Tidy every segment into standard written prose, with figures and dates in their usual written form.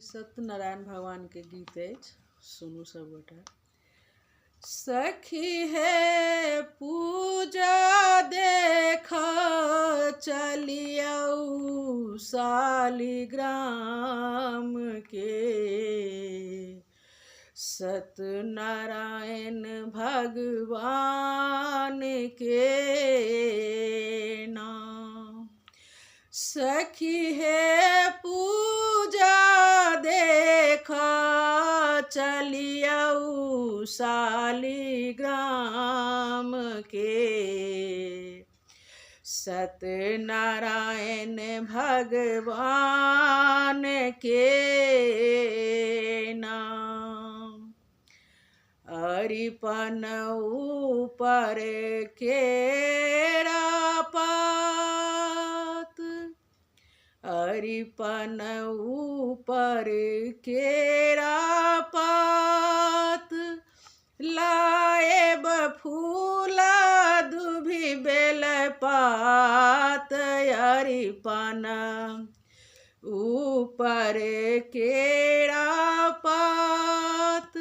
सत्यनारायण भगवान के गीत अछि, सुनू सब गोटा। सखी हे पूजा देख चलियौ शालिग्राम के, सत्यनारायण भगवान के नाम। सखी हे पूजा देख चलियौ शालिग्राम के, सत्यनारायण भगवान के नाम। अरिपन ऊपर केरा पात, अरिपन ऊपर केरा पात, लाएब फूला दुभि बेल पात। अरिपन ऊपर केरा पात,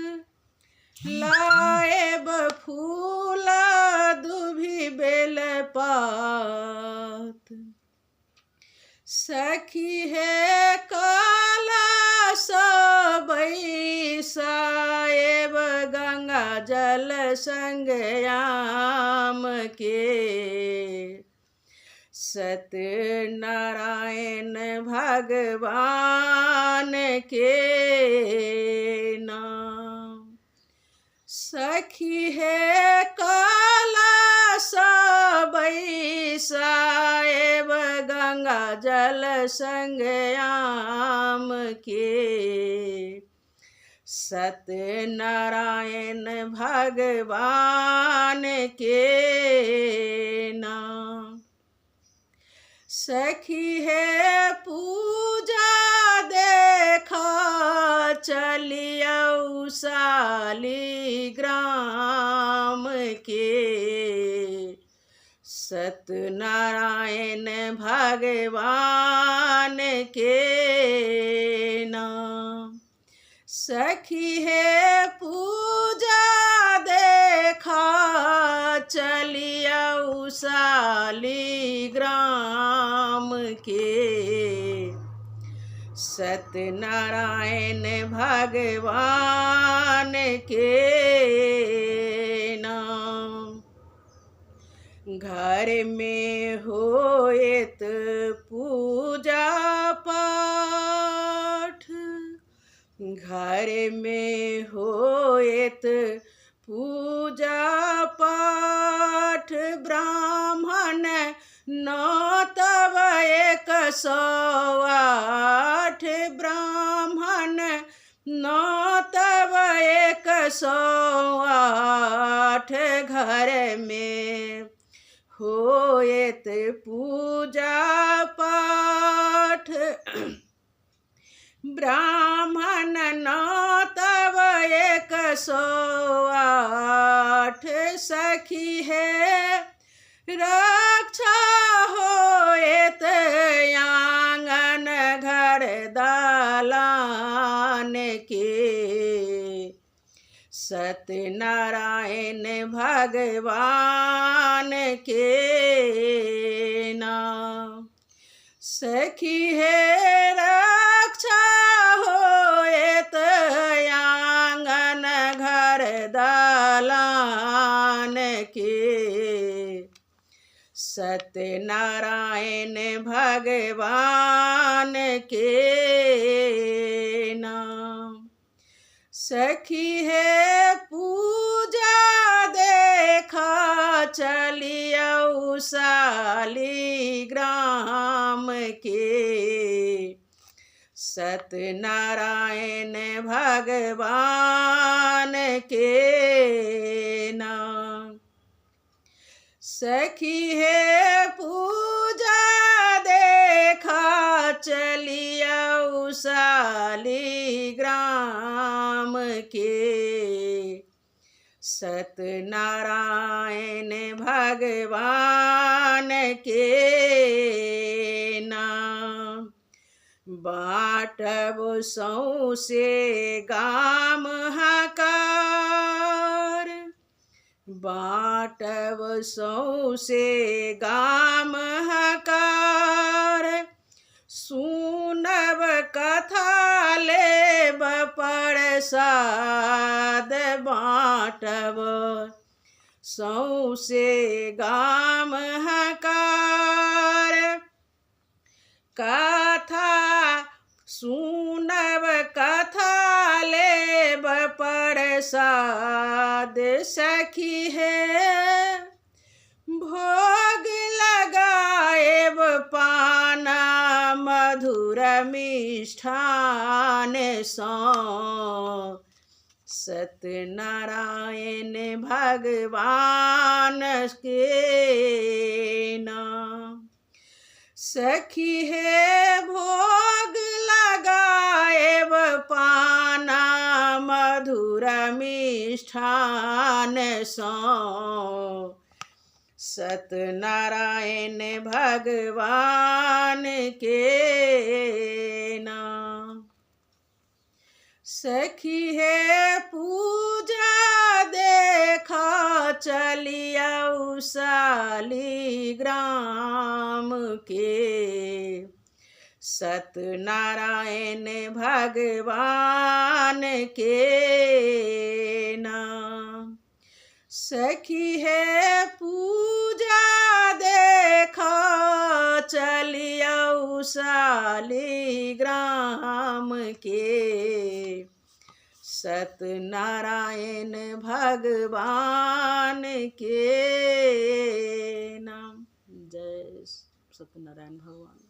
लाएब फूला दुभि बेल पात। सखी हे कलश बैसाएब गंगा जल संगयाम के, सत्यनारायण भगवान के नाम। सखी हे कलश बैसाएब गंगा जल संगयाम के, सत्यनारायण भगवान के नाम। सखी हे पूजा देख चलियौ शालिग्राम के, सत्यनारायण भगवान के नाम। सखी हे पूजा देख चलियौ शालिग्राम के, सत्यनारायण भगवान के नाम। घर में होएत पूजा पाठ, घर में होएत पूजा पाठ, ब्राह्मण नौ तब 108, ब्राह्मण नौ तब 108। घर में होएत पूजा पाठ, ब्राह्मण नौ तब 108। सखी हे रक्षा होएत आंगन घर दालान के, सत्यनारायण भगवान के नाम। सखी हे रक्षा होएत आंगन घर दालान के, सत्यनारायण भगवान के नाम। सखी हे पूजा देख चलियौ शालिग्राम के, सत्यनारायण भगवान के नाम। सखी हे पूजा देख चलियौ शालिग्राम के, सत्यनारायण भगवान के नाम। बाटब सौसे गाम हकार, बाटब सौसे गाम हकार, सुनब कथा लेब प्रसाद, बाटब सौसे गाम हकार, कथा सुनब कथा लेब प्रसाद, सखी है भोग लगाएब पाना मधुर मिष्ठान सौ, सत्यनारायण भगवान के नाम। सखी है भोग लगाएब पाना मधुर मिष्ठान सौ, सत्यनारायण भगवान के नाम। सखी है पूजा देखा चलियौ शालिग्राम के, सत्यनारायण भगवान के नाम। सखी है पूजा देखा चलियौ शालिग्राम के, सत्यनारायण भगवान के नाम। जय सत्यनारायण भगवान।